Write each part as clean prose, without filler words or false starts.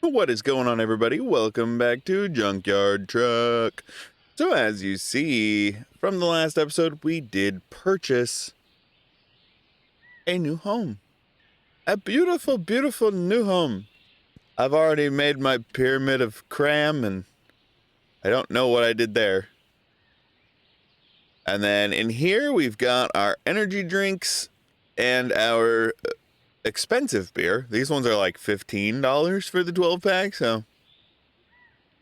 What is going on, everybody? Welcome back to Junkyard Truck. So as you see from the last episode, we did purchase a new home. A beautiful, beautiful new home. I've already made my pyramid of cram and I don't know what I did there. And then in here, we've got our energy drinks and our expensive beer. These ones are like $15 for the 12 pack, so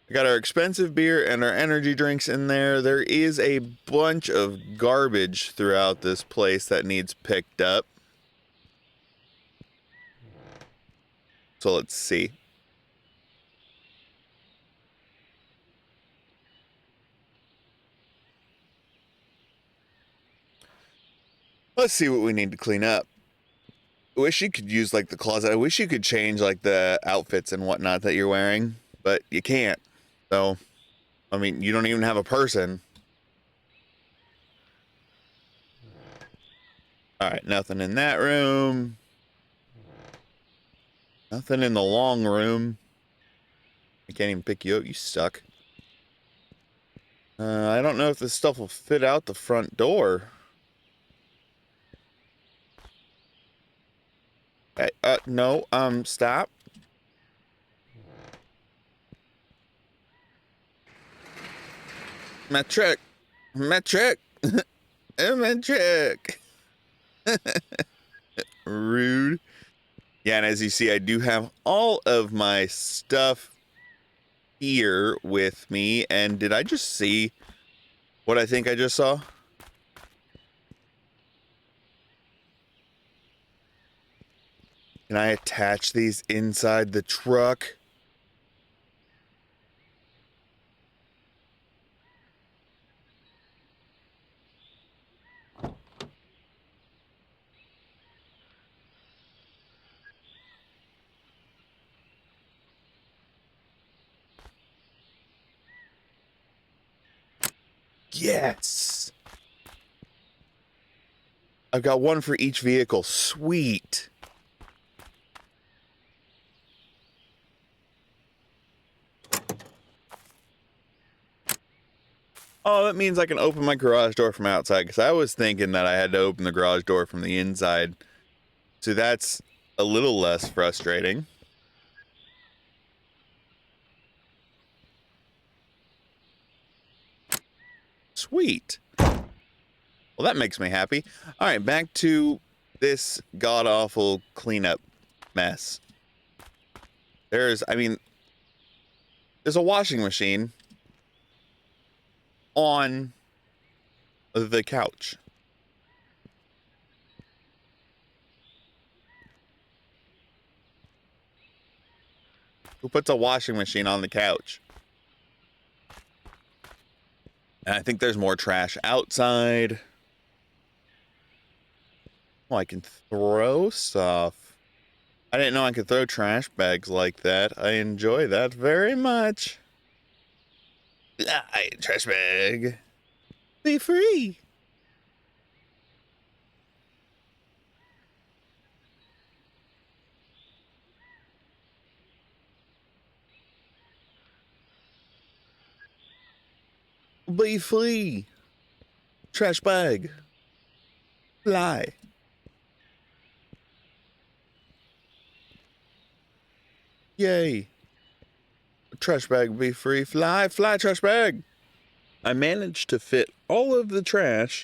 I got our expensive beer and our energy drinks in there. There is a bunch of garbage throughout this place that needs picked up. So let's see. Let's see what we need to clean up. I wish you could use like the closet. I wish you could change like the outfits and whatnot that you're wearing, but you can't. So, I mean, you don't even have a person. All right, nothing in that room. Nothing in the long room. I can't even pick you up. You suck. I don't know if this stuff will fit out the front door. Hey, no, stop. My truck. My truck. My truck. Rude. Yeah, and as you see, I do have all of my stuff here with me. And did I just see what I think I just saw? Can I attach these inside the truck? Yes! I've got one for each vehicle. Sweet. Oh, that means I can open my garage door from outside, because I was thinking that I had to open the garage door from the inside. So that's a little less frustrating. Sweet. Well, that makes me happy. All right, back to this god-awful cleanup mess. There's a washing machine on the couch. Who puts a washing machine on the couch? And I think there's more trash outside. Oh, I can throw stuff. I didn't know I could throw trash bags like that. I enjoy that very much. Trash bag. Be free. Be free. Trash bag. Fly. Yay. Trash bag be free. Fly, fly, trash bag. I managed to fit all of the trash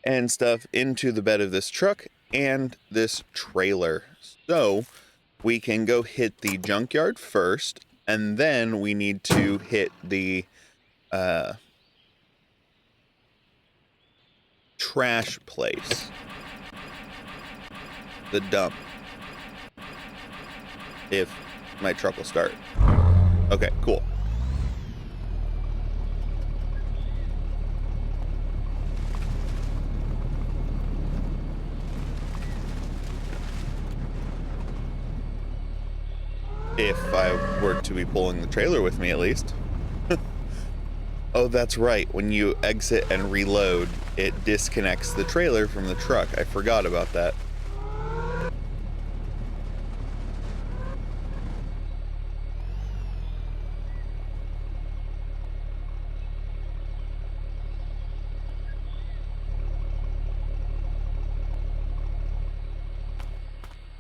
and stuff into the bed of this truck and this trailer. So we can go hit the junkyard first, and then we need to hit the trash place. The dump. If my truck will start. Okay, cool. If I were to be pulling the trailer with me, at least. Oh, that's right. When you exit and reload, it disconnects the trailer from the truck. I forgot about that.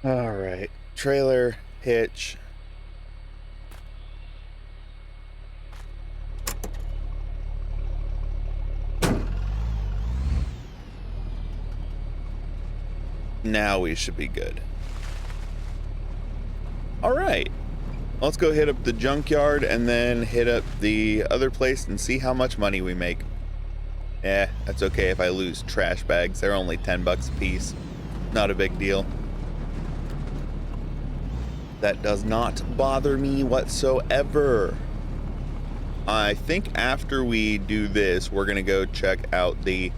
All right. Trailer, hitch. Now we should be good. All right. Let's go hit up the junkyard and then hit up the other place and see how much money we make. That's okay if I lose trash bags. They're only 10 bucks a piece. Not a big deal. That does not bother me whatsoever. I think after we do this, we're going to go check out the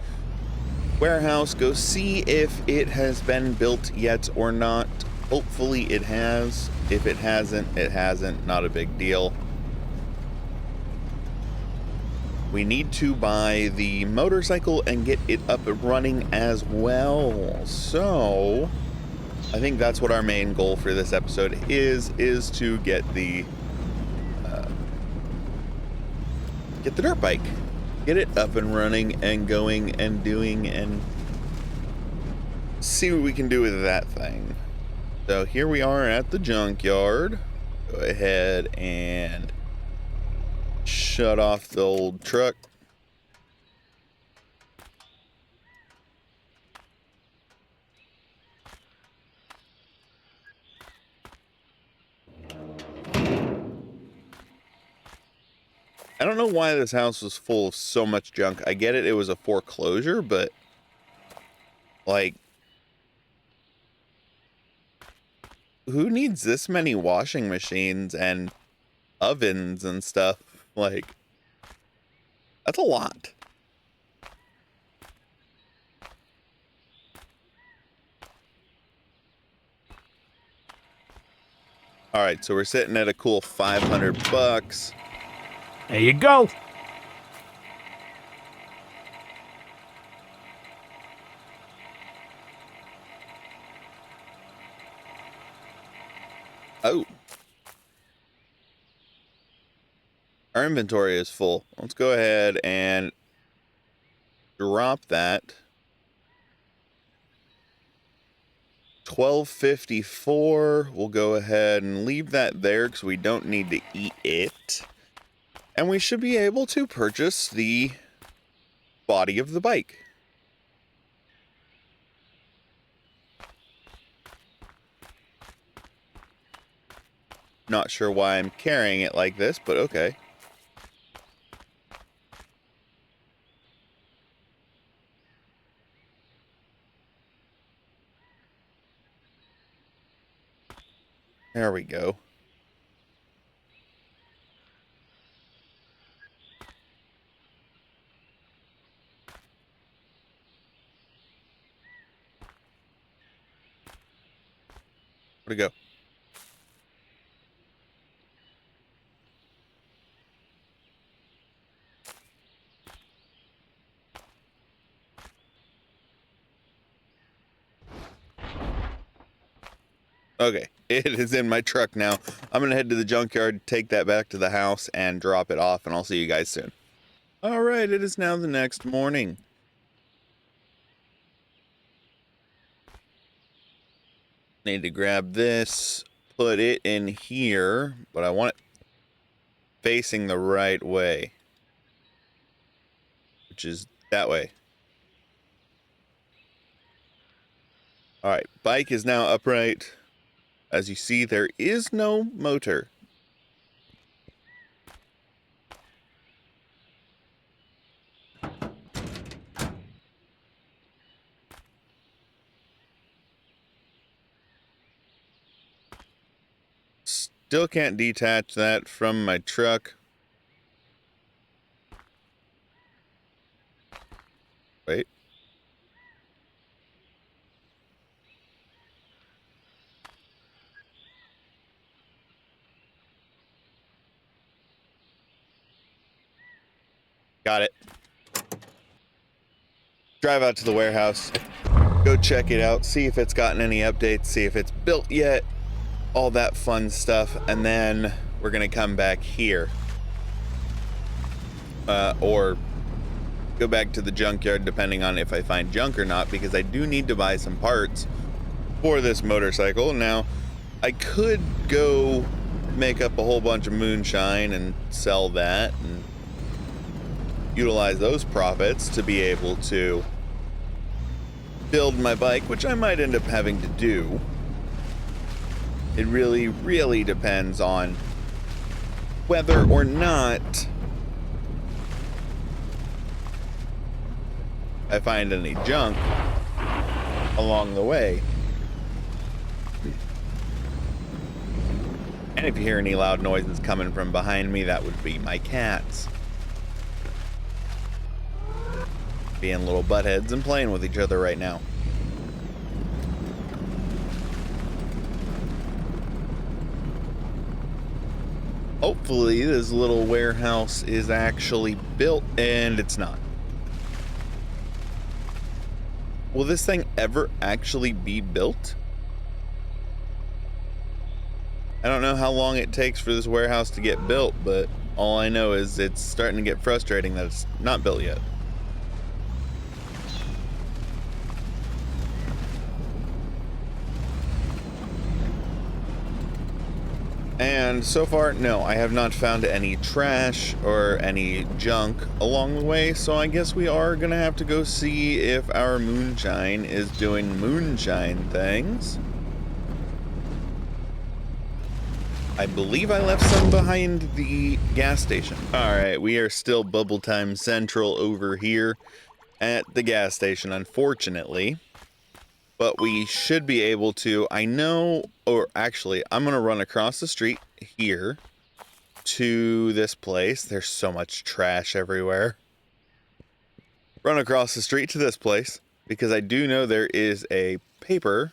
warehouse, go see if it has been built yet or not. Hopefully it has. If it hasn't, it hasn't. Not a big deal. We need to buy the motorcycle and get it up and running as well. So I think that's what our main goal for this episode is to get the dirt bike, get it up and running and going and doing, and see what we can do with that thing. So here we are at the junkyard. Go ahead and shut off the old truck. I don't know why this house was full of so much junk. I get it, it was a foreclosure, but like, who needs this many washing machines and ovens and stuff? Like, that's a lot. All right, so we're sitting at a cool 500 bucks. There you go. Oh. Our inventory is full. Let's go ahead and drop that. 1254. We'll go ahead and leave that there because we don't need to eat it. And we should be able to purchase the body of the bike. Not sure why I'm carrying it like this, but okay. There we go. Where'd it go? Okay, it is in my truck now. I'm gonna head to the junkyard, take that back to the house, and drop it off, and I'll see you guys soon. All right, it is now the next morning. Need to grab this, put it in here, but I want it facing the right way, which is that way. All right, bike is now upright. As you see, there is no motor. Still can't detach that from my truck. Wait. Got it. Drive out to the warehouse. Go check it out. See if it's gotten any updates. See if it's built yet. All that fun stuff, and then we're gonna come back here or go back to the junkyard depending on if I find junk or not, because I do need to buy some parts for this motorcycle. Now, I could go make up a whole bunch of moonshine and sell that and utilize those profits to be able to build my bike, which I might end up having to do. It really, really depends on whether or not I find any junk along the way. And if you hear any loud noises coming from behind me, that would be my cats being little buttheads and playing with each other right now. Hopefully this little warehouse is actually built, and it's not. Will this thing ever actually be built? I don't know how long it takes for this warehouse to get built, but all I know is it's starting to get frustrating that it's not built yet. And so far, no, I have not found any trash or any junk along the way, so I guess we are gonna have to go see if our moonshine is doing moonshine things. I believe I left some behind the gas station. All right, we are still Bubble Time Central over here at the gas station, unfortunately. But we should be able to, I know, or actually, I'm going to run across the street here to this place. There's so much trash everywhere. Run across the street to this place because I do know there is a paper.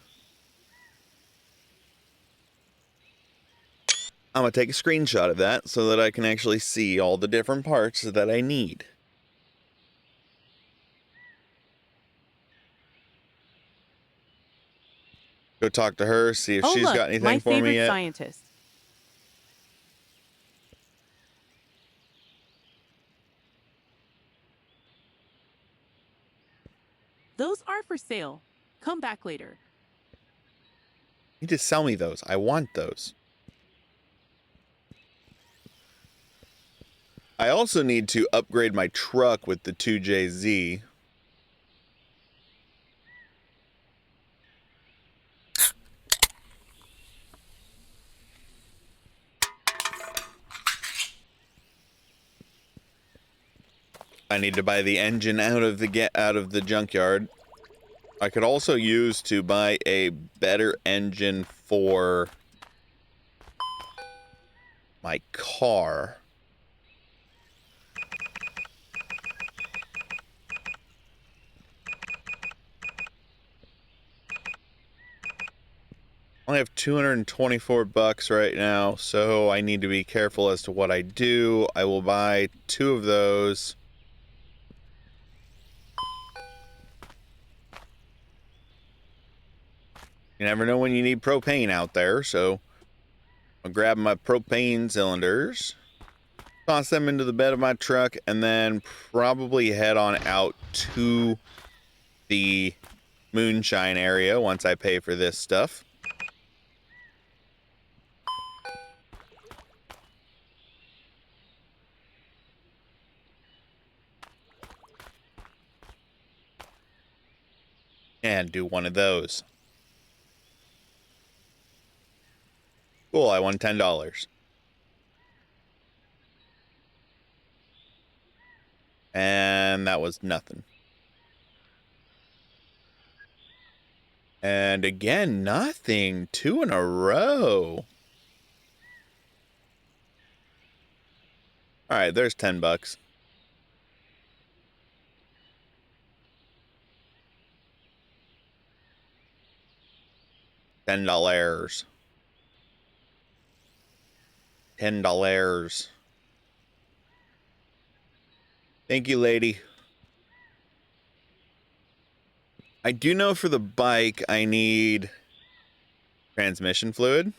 I'm going to take a screenshot of that so that I can actually see all the different parts that I need. Go talk to her, see if she's got anything for me yet. Scientist. Those are for sale. Come back later. You just sell me those. I want those. I also need to upgrade my truck with the 2JZ. I need to buy the engine out of the junkyard. I could also use to buy a better engine for my car. I only have 224 bucks right now, so I need to be careful as to what I do. I will buy 2 of those. You never know when you need propane out there, so I'll grab my propane cylinders, toss them into the bed of my truck, and then probably head on out to the moonshine area once I pay for this stuff. And do one of those. Cool, I won $10. And that was nothing. And again, nothing. 2 in a row. All right, there's 10 bucks. $10. $10. Thank you, lady. I do know for the bike I need transmission fluid,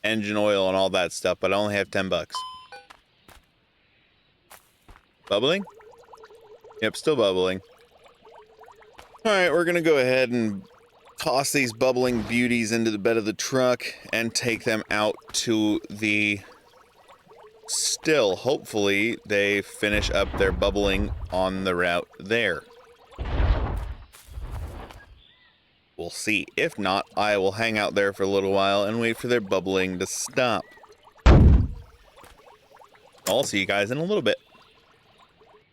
engine oil, and all that stuff, but I only have 10 bucks. Bubbling? Yep, still bubbling. All right, we're gonna go ahead and toss these bubbling beauties into the bed of the truck and take them out to the still. Hopefully they finish up their bubbling on the route there. We'll see. If not, I will hang out there for a little while and wait for their bubbling to stop. I'll see you guys in a little bit.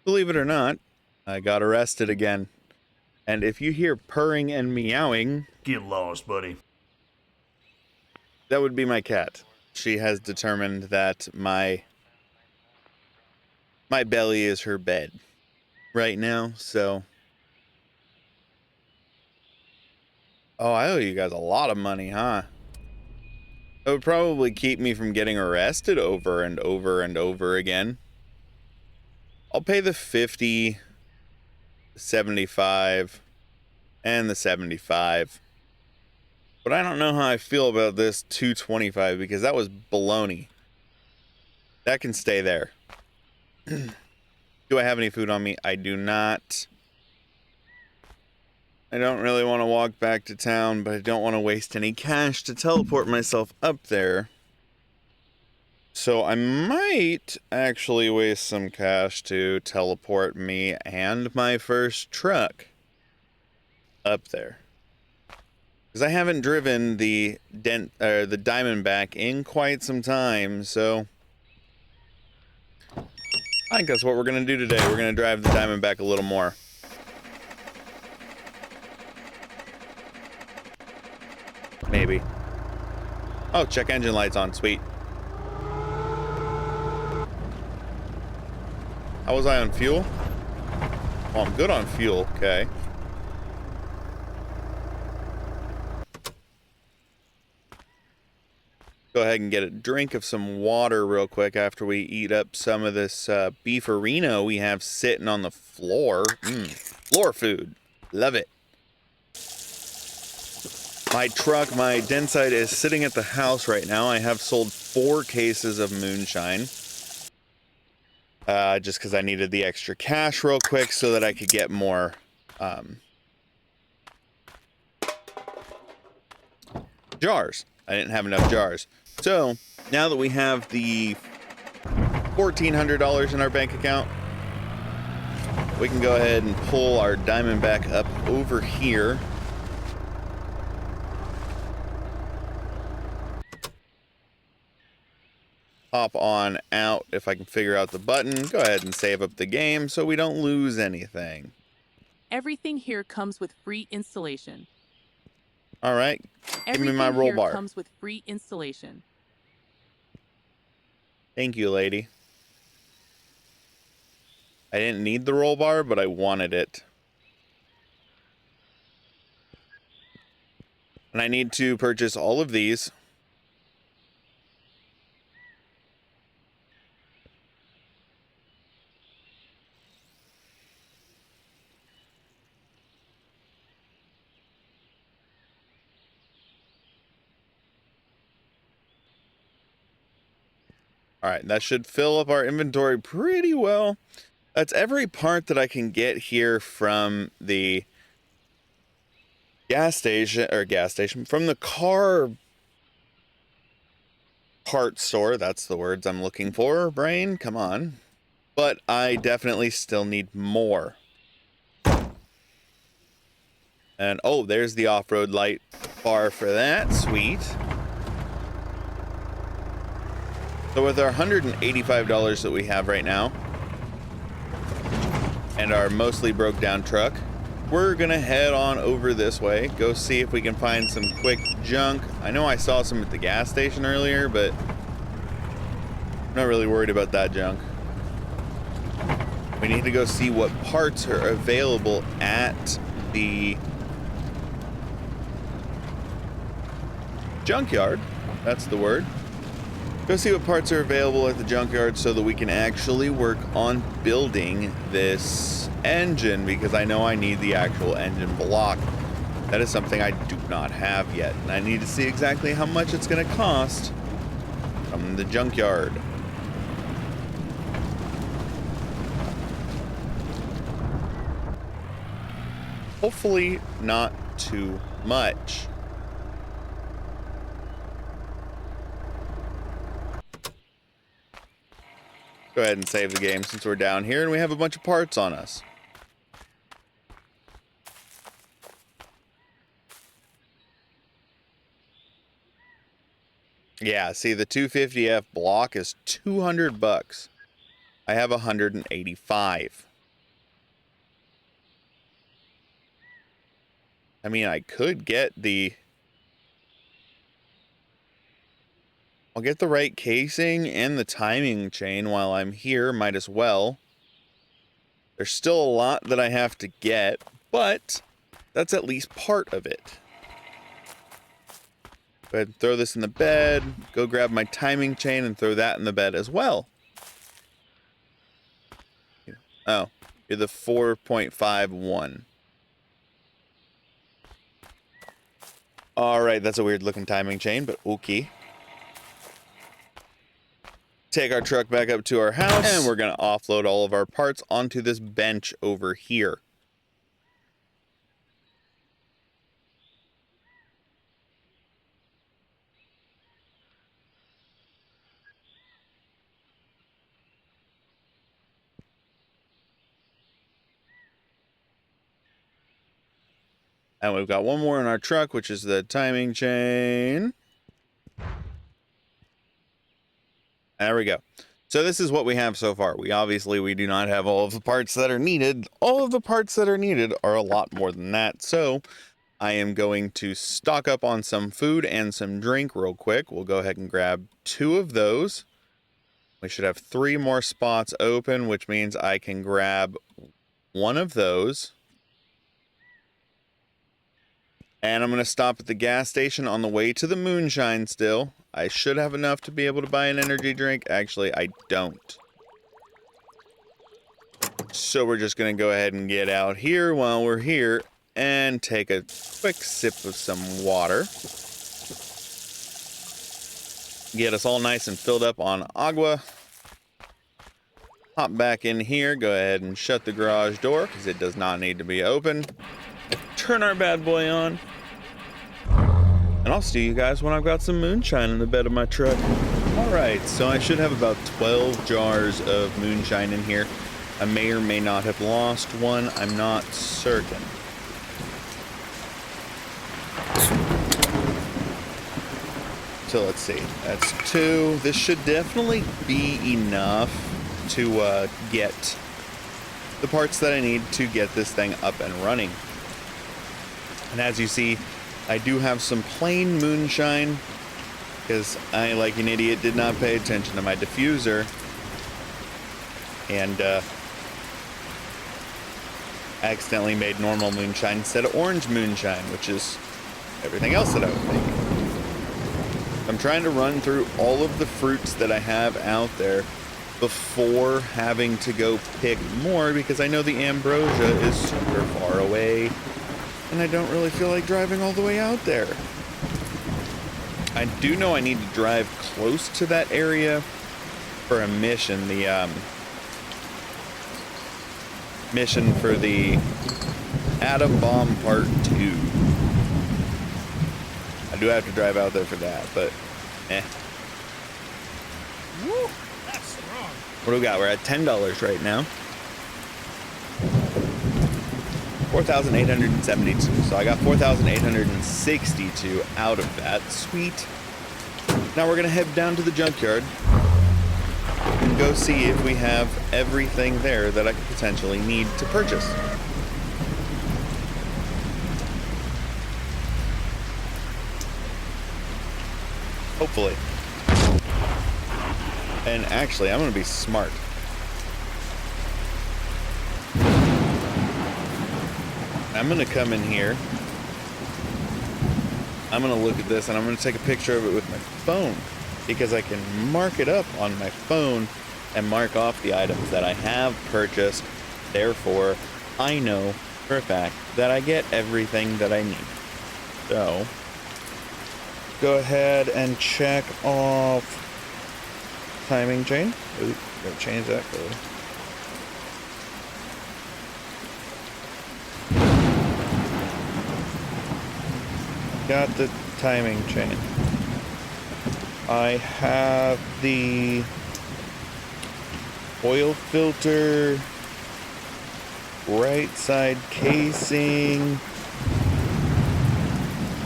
Believe it or not, I got arrested again. And if you hear purring and meowing, Get lost, buddy. that would be my cat. She has determined that my belly is her bed right now, so... Oh, I owe you guys a lot of money, huh? That would probably keep me from getting arrested over and over and over again. I'll pay the 50, 75, and the 75. But I don't know how I feel about this 225 because that was baloney. That can stay there. Do I have any food on me? I do not. I don't really want to walk back to town, but I don't want to waste any cash to teleport myself up there. So I might actually waste some cash to teleport me and my first truck up there. Because I haven't driven the Diamondback in quite some time, so I think that's what we're going to do today. We're going to drive the Diamondback a little more. Maybe. Oh, check engine lights on. Sweet. How was I on fuel? Oh, I'm good on fuel. Okay. Go ahead and get a drink of some water real quick after we eat up some of this beefarino we have sitting on the floor. Floor food. Love it. My truck, my dentside, is sitting at the house right now. I have sold 4 cases of moonshine. Just because I needed the extra cash real quick so that I could get more jars. I didn't have enough jars. So, now that we have the $1,400 in our bank account, we can go ahead and pull our Diamondback up over here. Hop on out if I can figure out the button. Go ahead and save up the game so we don't lose anything. Everything here comes with free installation. All right, give me my roll bar. Comes with free installation. Thank you, lady. I didn't need the roll bar, but I wanted it. And I need to purchase all of these. All right, that should fill up our inventory pretty well. That's every part that I can get here from the gas station, from the car part store. That's the words I'm looking for, brain. Come on. But I definitely still need more. And oh, there's the off-road light bar for that. Sweet. So with our $185 that we have right now, and our mostly broke down truck, we're gonna head on over this way, go see if we can find some quick junk. I know I saw some at the gas station earlier, but I'm not really worried about that junk. We need to go see what parts are available at the junkyard. That's the word. Go see what parts are available at the junkyard so that we can actually work on building this engine, because I know I need the actual engine block. That is something I do not have yet, and I need to see exactly how much it's going to cost from the junkyard. Hopefully not too much. Go ahead and save the game since we're down here and we have a bunch of parts on us. Yeah, see, the 250F block is 200 bucks. I have 185. I mean, I could get the... I'll get the right casing and the timing chain while I'm here, might as well. There's still a lot that I have to get, but that's at least part of it. Go ahead and throw this in the bed, go grab my timing chain and throw that in the bed as well. Oh, you're the 4.51. All right, that's a weird looking timing chain, but okay. Take our truck back up to our house, and we're going to offload all of our parts onto this bench over here. And we've got one more in our truck, which is the timing chain. There we go. So this is what we have so far. We do not have all of the parts that are needed. All of the parts that are needed are a lot more than that. So I am going to stock up on some food and some drink real quick. We'll go ahead and grab 2 of those. We should have 3 more spots open, which means I can grab 1 of those. And I'm going to stop at the gas station on the way to the moonshine still. I should have enough to be able to buy an energy drink. Actually, I don't. So we're just going to go ahead and get out here while we're here and take a quick sip of some water. Get us all nice and filled up on agua. Hop back in here. Go ahead and shut the garage door because it does not need to be open. Turn our bad boy on. And I'll see you guys when I've got some moonshine in the bed of my truck. Alright, so I should have about 12 jars of moonshine in here. I may or may not have lost one. I'm not certain. So let's see. That's 2. This should definitely be enough to get the parts that I need to get this thing up and running. And as you see, I do have some plain moonshine because I, like an idiot, did not pay attention to my diffuser. And accidentally made normal moonshine instead of orange moonshine, which is everything else that I was making. I'm trying to run through all of the fruits that I have out there before having to go pick more because I know the ambrosia is super far away. And I don't really feel like driving all the way out there. I do know I need to drive close to that area for a mission. The mission for the Atom Bomb Part 2. I do have to drive out there for that, but Woo, that's strong. What do we got? We're at $10 right now. 4,872. So I got 4,862 out of that. Sweet. Now we're gonna head down to the junkyard and go see if we have everything there that I could potentially need to purchase. Hopefully. And actually, I'm gonna be smart. I'm going to come in here. I'm going to look at this and I'm going to take a picture of it with my phone because I can mark it up on my phone and mark off the items that I have purchased. Therefore, I know for a fact that I get everything that I need. So, go ahead and check off timing chain. Ooh, gotta change that color. got the timing chain. I have the oil filter, right side casing.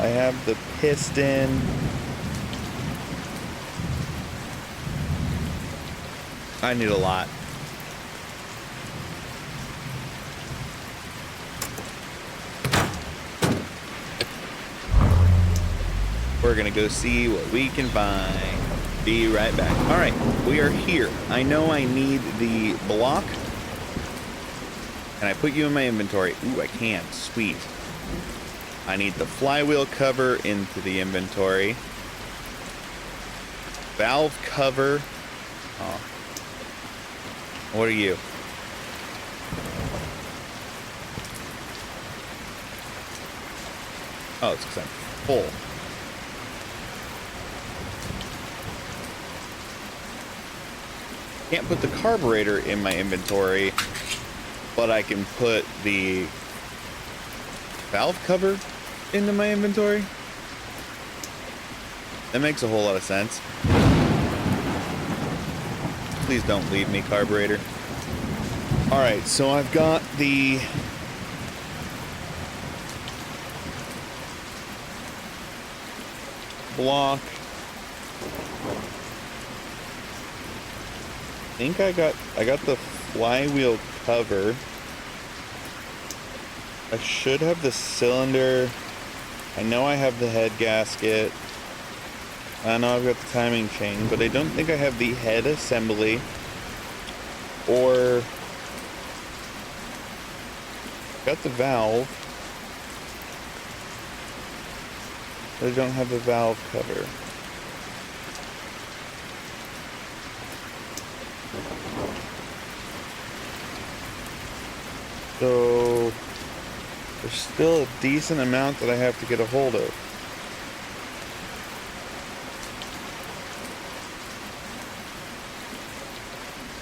I have the piston. I need a lot. We're gonna go see what we can find. Be right back. All right, we are here. I know I need the block. Can I put you in my inventory? Ooh, I can. Sweet. I need the flywheel cover into the inventory. Valve cover. Oh. What are you? Oh, it's because I'm full. Can't put the carburetor in my inventory, but I can put the valve cover into my inventory. That makes a whole lot of sense. Please don't leave me, carburetor. All right, so I've got the block. I think I got the flywheel cover. I should have the cylinder. I know I have the head gasket. I know I've got the timing chain, but I don't think I have the head assembly or got the valve. But I don't have the valve cover. So there's still a decent amount that I have to get a hold of.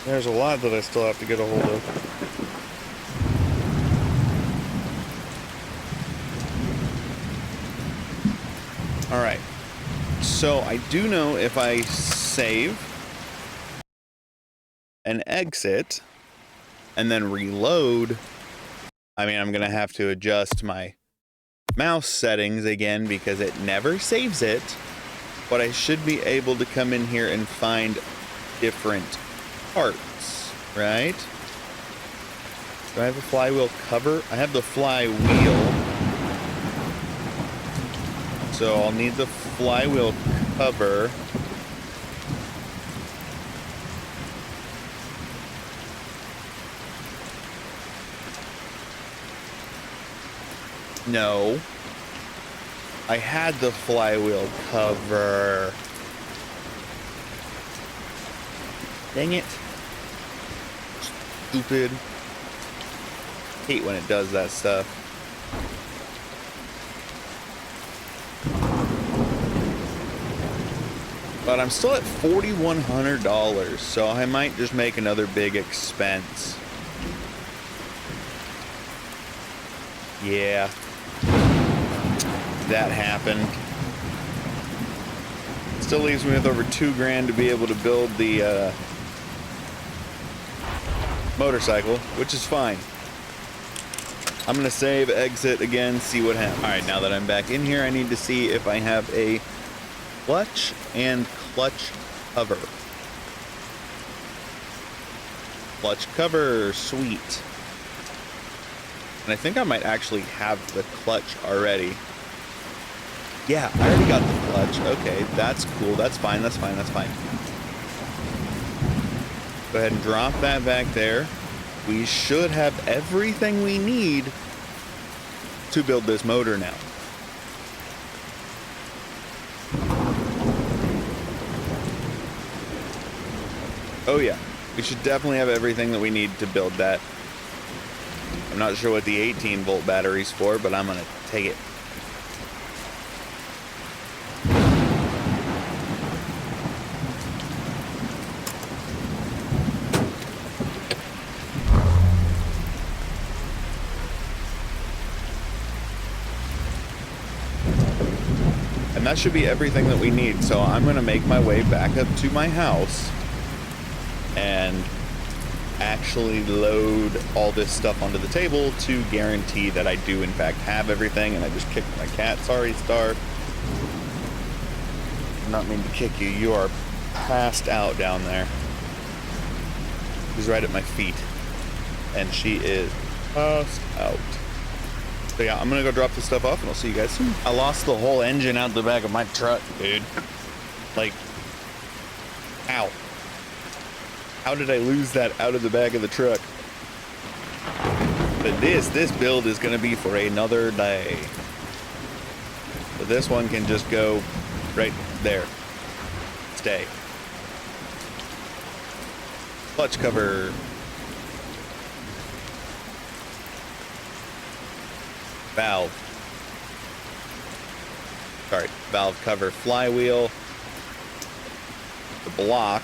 There's a lot that I still have to get a hold of. All right. So I do know if I save and exit and then reload, I mean, I'm going to have to adjust my mouse settings again because it never saves it. But I should be able to come in here and find different parts, right? Do I have a flywheel cover? I have the flywheel. So I'll need the flywheel cover. No. I had the flywheel cover. Dang it. Stupid. Hate when it does that stuff. But I'm still at $4,100, so I might just make another big expense. Yeah. That happened. Still leaves me with over $2,000 to be able to build the motorcycle, which is fine. I'm gonna save, exit again, see what happens. All right, now that I'm back in here, I need to see if I have a clutch and clutch cover. Clutch cover, sweet. And I think I might actually have the clutch already. Yeah, I already got the clutch. Okay, that's cool. That's fine. That's fine. That's fine. Go ahead and drop that back there. We should have everything we need to build this motor now. Oh yeah, we should definitely have everything that we need to build that. I'm not sure what the 18-volt battery's for, but I'm gonna take it. And that should be everything that we need. So I'm going to make my way back up to my house and actually load all this stuff onto the table to guarantee that I do in fact have everything. And I just kicked my cat. Sorry, Star. Did not mean to kick you. You are passed out down there. She's right at my feet. And she is passed out. So yeah, I'm gonna go drop this stuff off and I'll see you guys soon. I lost the whole engine out the back of my truck, dude. Like, ow. How did I lose that out of the back of the truck? But this build is gonna be for another day. So this one can just go right there. Stay. Clutch cover. Valve. Sorry, valve cover, flywheel, the block.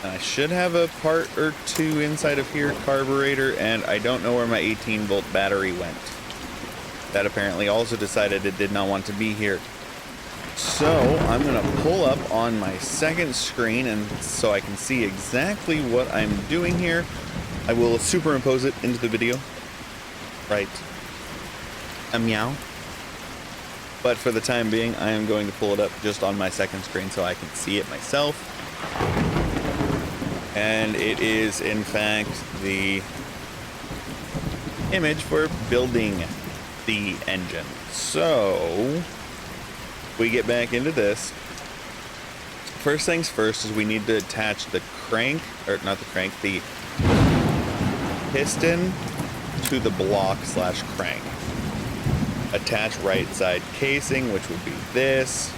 And I should have a part or two inside of here, carburetor, and I don't know where my 18-volt battery went. That apparently also decided it did not want to be here. So I'm gonna pull up on my second screen and so I can see exactly what I'm doing here. I will superimpose it into the video. Right. A meow. But for the time being, I am going to pull it up just on my second screen so I can see it myself. And it is, in fact, the image for building the engine. So, we get back into this. First things first is we need to attach the crank, or not the crank, the piston to the block slash crank. Attach right side casing, which would be this,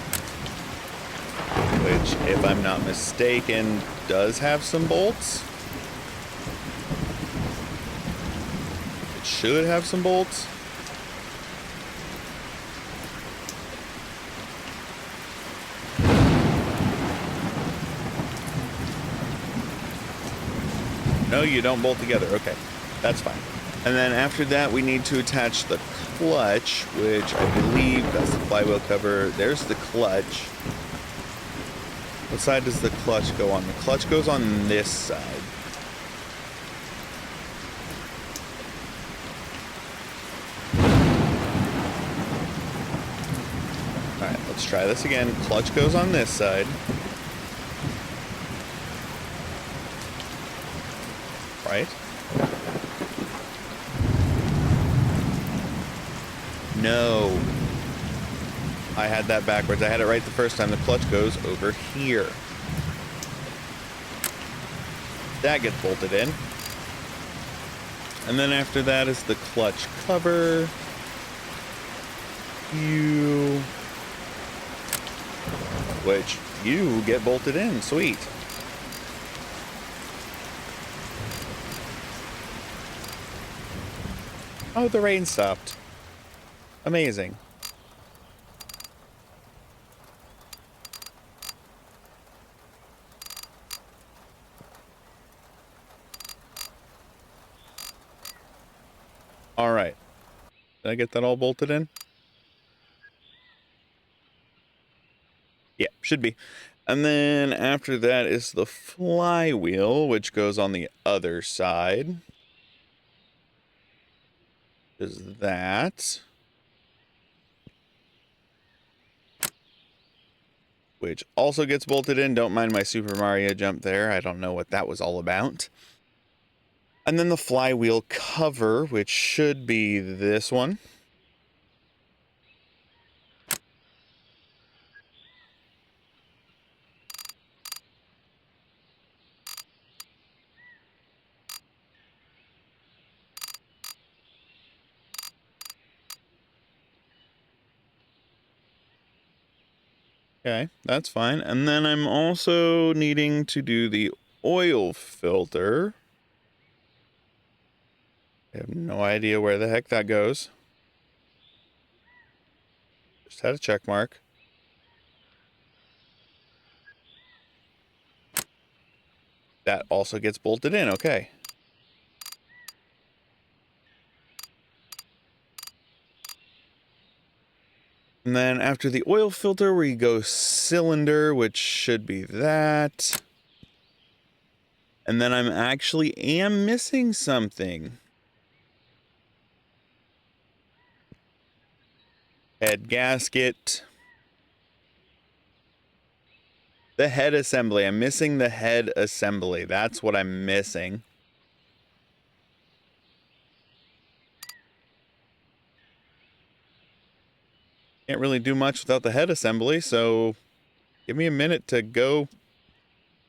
which, if I'm not mistaken, does have some bolts. It should have some bolts. No, you don't bolt together. Okay, that's fine. And then after that, we need to attach the clutch, which I believe that's the flywheel cover. There's the clutch. What side does the clutch go on? The clutch goes on this side. All right, let's try this again. Clutch goes on this side. Right? No. I had that backwards. I had it right the first time. The clutch goes over here. That gets bolted in. And then after that is the clutch cover. Which you get bolted in. Sweet. Oh, the rain stopped. Amazing. All right. Did I get that all bolted in? Yeah, should be. And then after that is the flywheel, which goes on the other side. Is that. Which also gets bolted in. Don't mind my Super Mario jump there. I don't know what that was all about. And then the flywheel cover, which should be this one. Okay, that's fine. And then I'm also needing to do the oil filter. I have no idea where the heck that goes. Just had a check mark. That also gets bolted in, okay. And then after the oil filter, we go cylinder, which should be that. And then I'm actually missing something. Head gasket. The head assembly. I'm missing the head assembly. That's what I'm missing. Can't really do much without the head assembly, so give me a minute to go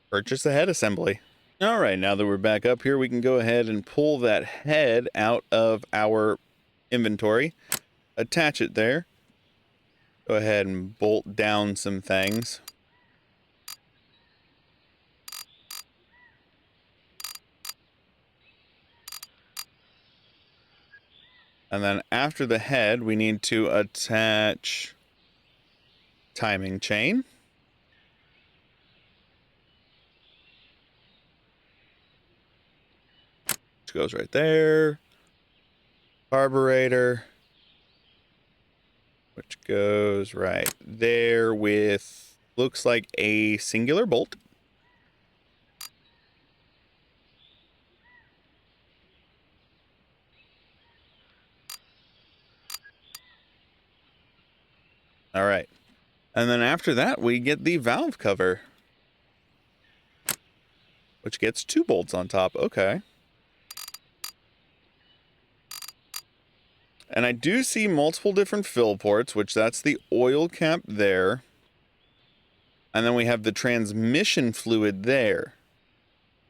purchase the head assembly. All right, now that we're back up here, we can go ahead and pull that head out of our inventory, attach it there. Go ahead and bolt down some things. And then after the head, we need to attach timing chain. Which goes right there. Carburetor. Which goes right there with, looks like a singular bolt. All right. And then after that, we get the valve cover, which gets 2 bolts on top. Okay. And I do see multiple different fill ports, which that's the oil cap there. And then we have the transmission fluid there.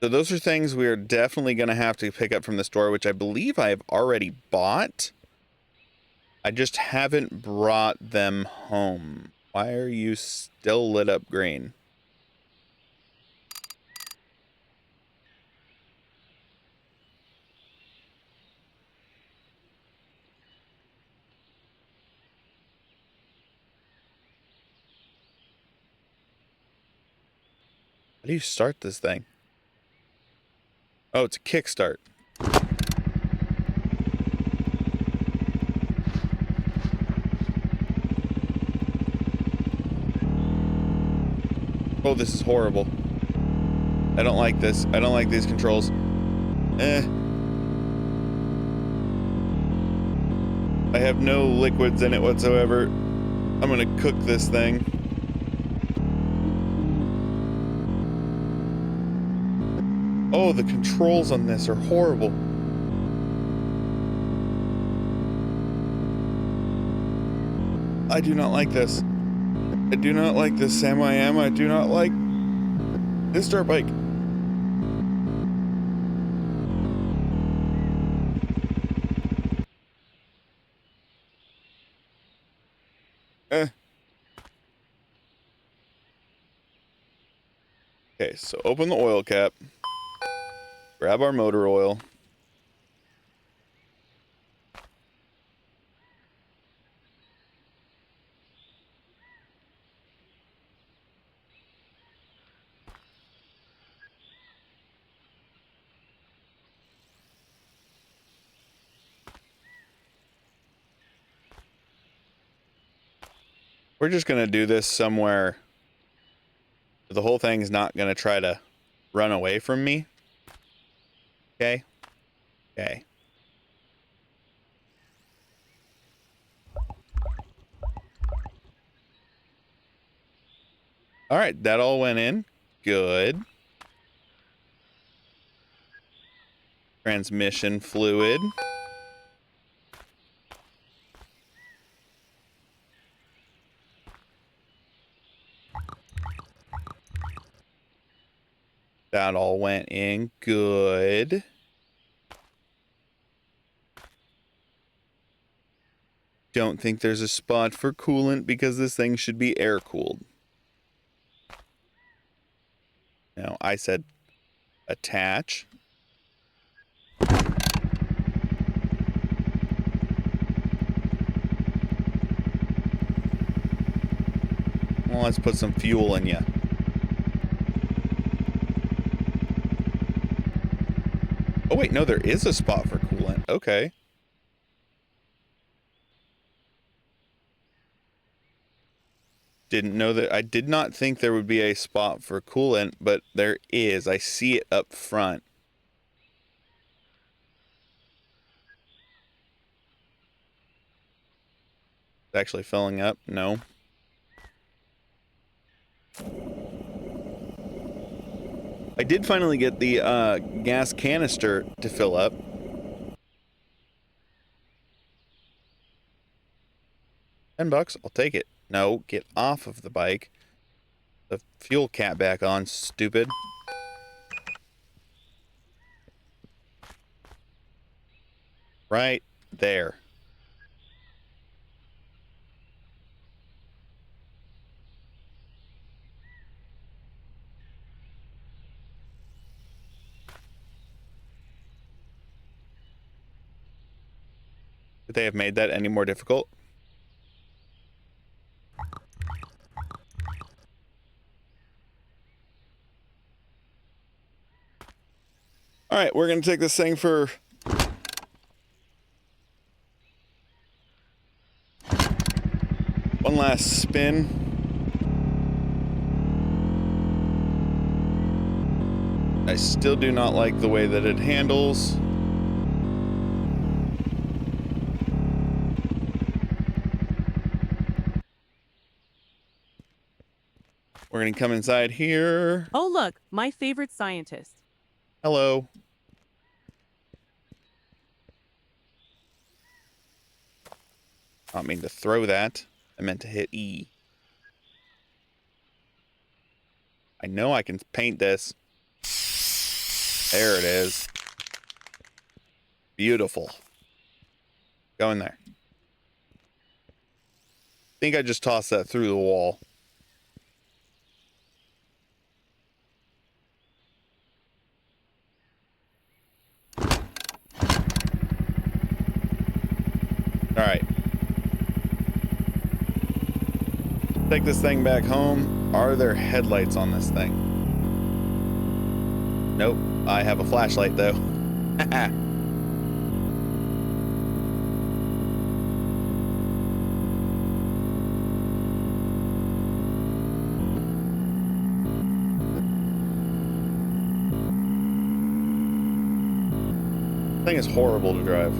So those are things we are definitely going to have to pick up from the store, which I believe I have already bought. I just haven't brought them home. Why are you still lit up green? How do you start this thing? Oh, it's a kickstart. Oh, this is horrible. I don't like this. I don't like these controls. I have no liquids in it whatsoever. I'm gonna cook this thing. Oh, the controls on this are horrible. I do not like this. I do not like this Sam I Am. I do not like this dirt bike. Okay, so open the oil cap. Grab our motor oil. We're just going to do this somewhere. The whole thing's not going to try to run away from me. Okay? Okay. All right, that all went in. Good. Transmission fluid. That all went in. Good. Don't think there's a spot for coolant because this thing should be air cooled. No, I said attach. Well, let's put some fuel in you. Oh, wait, no, there is a spot for coolant. Okay. didn't know that. I did not think there would be a spot for coolant, but there is. I see it up front. It's actually filling up. No. I did finally get the gas canister to fill up. $10, I'll take it. No, get off of the bike. The fuel cap back on, stupid. Right there. Could they have made that any more difficult? All right, we're going to take this thing for one last spin. I still do not like the way that it handles. We're going to come inside here. Oh, look, my favorite scientist. Hello. I don't mean to throw that. I meant to hit E. I know I can paint this. There it is. Beautiful. Go in there. I think I just tossed that through the wall. All right. Take this thing back home. Are there headlights on this thing? Nope. I have a flashlight though. Thing is horrible to drive.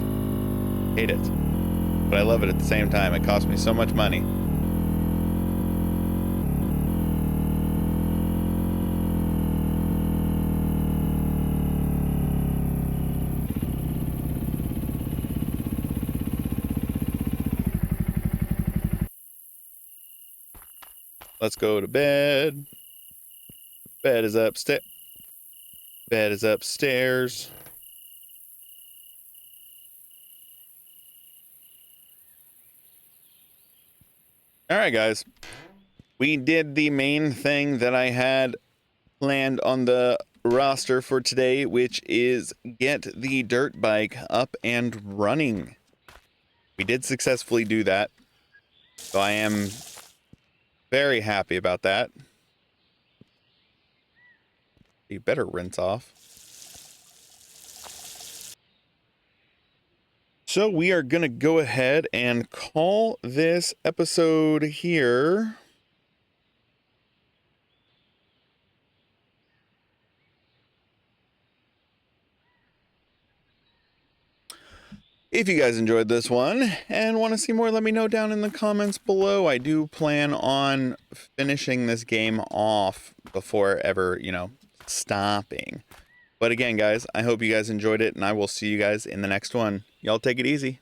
Hate it. But I love it at the same time. It cost me so much money. Let's go to bed. Bed is upstairs. Bed is upstairs. All right, guys. We did the main thing that I had planned on the roster for today, which is get the dirt bike up and running. We did successfully do that. So I am very happy about that. You better rinse off. So we are going to go ahead and call this episode here. If you guys enjoyed this one and want to see more, let me know down in the comments below. I do plan on finishing this game off before ever, stopping. But again, guys, I hope you guys enjoyed it, and I will see you guys in the next one. Y'all take it easy.